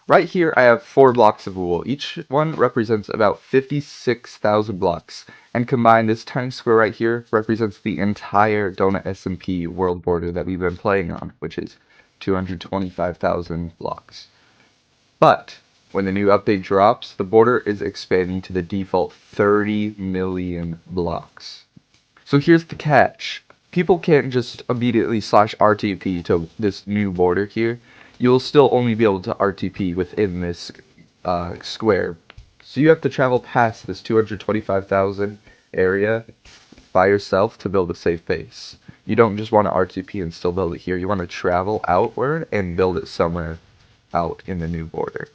Right here, I have 4 blocks of wool. Each one represents about 56,000 blocks. And combined, this tiny square right here represents the entire DonutSMP world border that we've been playing on, which is 225,000 blocks. But when the new update drops, the border is expanding to the default 30 million blocks. So here's the catch. People can't just immediately slash RTP to this new border here. You'll still only be able to RTP within this square. So you have to travel past this 225,000 area by yourself to build a safe base. You don't just want to RTP and still build it here. You want to travel outward and build it somewhere out in the new border.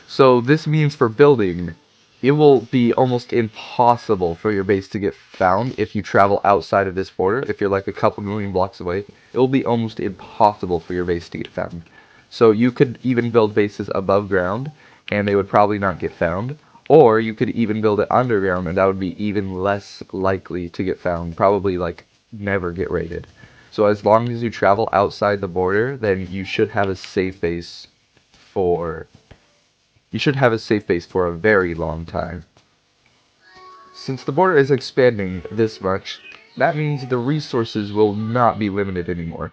So this means for building, it will be almost impossible for your base to get found if you travel outside of this border. If you're like a couple million blocks away, it will be almost impossible for your base to get found. So you could even build bases above ground, and they would probably not get found. Or you could even build it underground, and that would be even less likely to get found. Probably like never get raided. So as long as you travel outside the border, then you should have a safe base for a very long time. Since the border is expanding this much, that means the resources will not be limited anymore.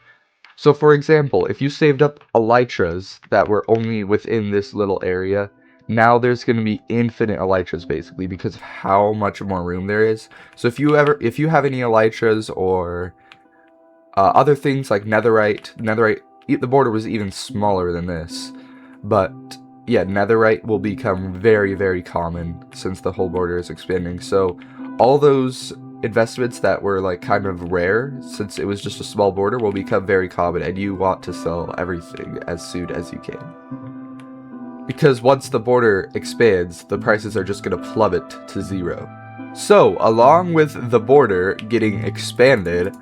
So for example, if you saved up Elytras that were only within this little area, now there's going to be infinite Elytras basically because of how much more room there is. So if you have any Elytras or other things like netherite, the border was even smaller than this, but yeah, netherite will become very, very common since the whole border is expanding. So all those investments that were like kind of rare, since it was just a small border, will become very common, and you want to sell everything as soon as you can. Because once the border expands, the prices are just going to plummet to 0. So, along with the border getting expanded,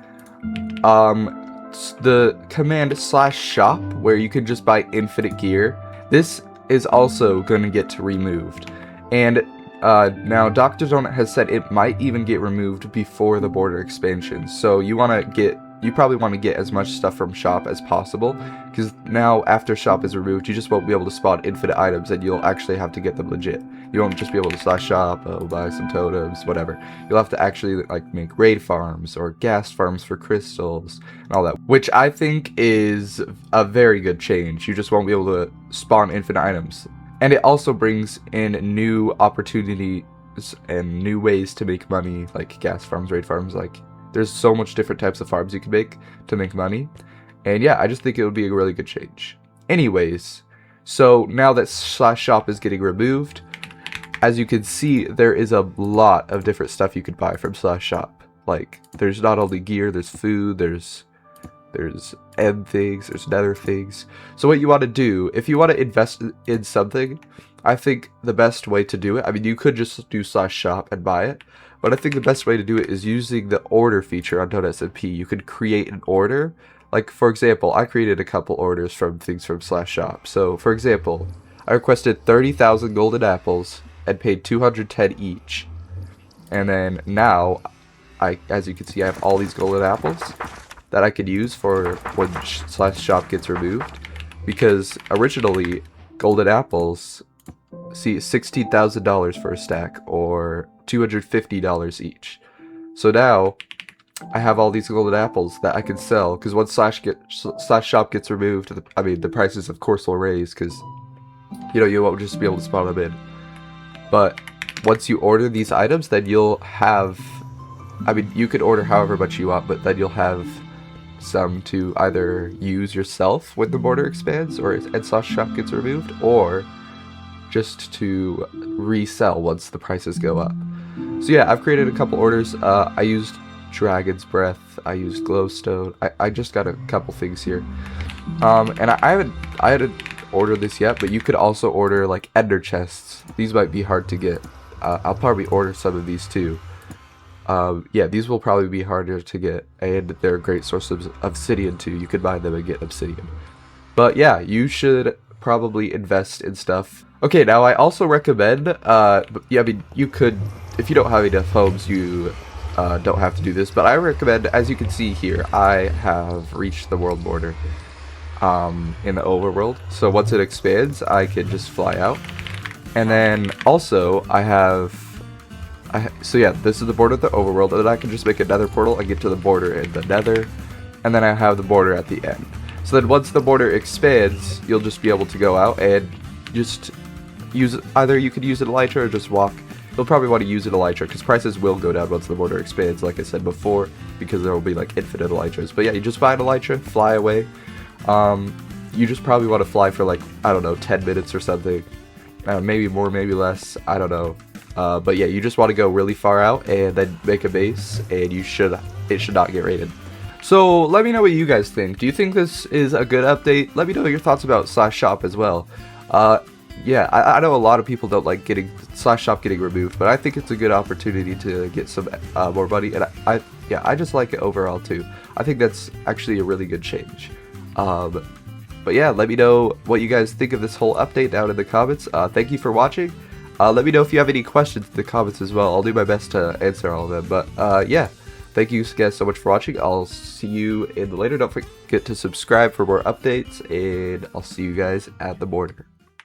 the command /shop, where you can just buy infinite gear, this is also going to get removed. And now Dr. Donut has said it might even get removed before the border expansion. So you probably want to get as much stuff from shop as possible, because now after shop is removed, you just won't be able to spawn infinite items, and you'll actually have to get them legit. You won't just be able to slash shop, buy some totems, whatever. You'll have to actually like make raid farms or gas farms for crystals and all that, which I think is a very good change. You just won't be able to spawn infinite items. And it also brings in new opportunities and new ways to make money, like gas farms, raid farms. Like, there's so much different types of farms you can make to make money. And yeah, I just think it would be a really good change. Anyways, so now that /shop is getting removed, as you can see, there is a lot of different stuff you could buy from /shop. Like, there's not only gear, there's food, there's end things, there's nether things. So what you want to do, if you want to invest in something, I think the best way to do it, I mean, you could just do /shop and buy it, but I think the best way to do it is using the order feature on DonutSMP. You could create an order. Like, for example, I created a couple orders from things from /shop. So, for example, I requested 30,000 golden apples and paid 210 each. And then now, as you can see, I have all these golden apples that I could use for when /shop gets removed, because originally golden apples see $16,000 for a stack, or $250 each. So now I have all these golden apples that I can sell, because once /shop gets removed, I mean, the prices of course will raise, because you won't just be able to spawn them in. But once you order these items, then you'll have, I mean, you could order however much you want, but then you'll have some to either use yourself when the border expands or and /shop gets removed, or just to resell once the prices go up. So yeah, I've created a couple orders. I used Dragon's Breath, I used Glowstone, I just got a couple things here. And I hadn't ordered this yet, but you could also order like ender chests. These might be hard to get. I'll probably order some of these too. Yeah, these will probably be harder to get, and they're a great source of obsidian too. You could buy them and get obsidian. But yeah, you should probably invest in stuff. Okay, now I also recommend, yeah, I mean, you could, if you don't have enough homes, you don't have to do this, but I recommend, as you can see here, I have reached the world border. in the overworld. So once it expands, I can just fly out. And then also so yeah, this is the border of the overworld, and then I can just make another portal and get to the border in the nether, and then I have the border at the end. So then once the border expands, you'll just be able to go out and just use, either you could use an Elytra or just walk. You'll probably want to use an Elytra because prices will go down once the border expands, like I said before, because there will be like infinite Elytras. But yeah, you just buy an Elytra, fly away. You just probably want to fly for like, I don't know, 10 minutes or something. Maybe more, maybe less, I don't know. But yeah, you just want to go really far out and then make a base, and it should not get raided. So let me know what you guys think. Do you think this is a good update? Let me know your thoughts about /shop as well. Yeah, I know a lot of people don't like getting /shop getting removed, but I think it's a good opportunity to get some more money, and I just like it overall too. I think that's actually a really good change. But yeah, let me know what you guys think of this whole update down in the comments. Thank you for watching. Let me know if you have any questions in the comments as well. I'll do my best to answer all of them. But yeah, thank you guys so much for watching. I'll see you in the later. Don't forget to subscribe for more updates, and I'll see you guys at the border.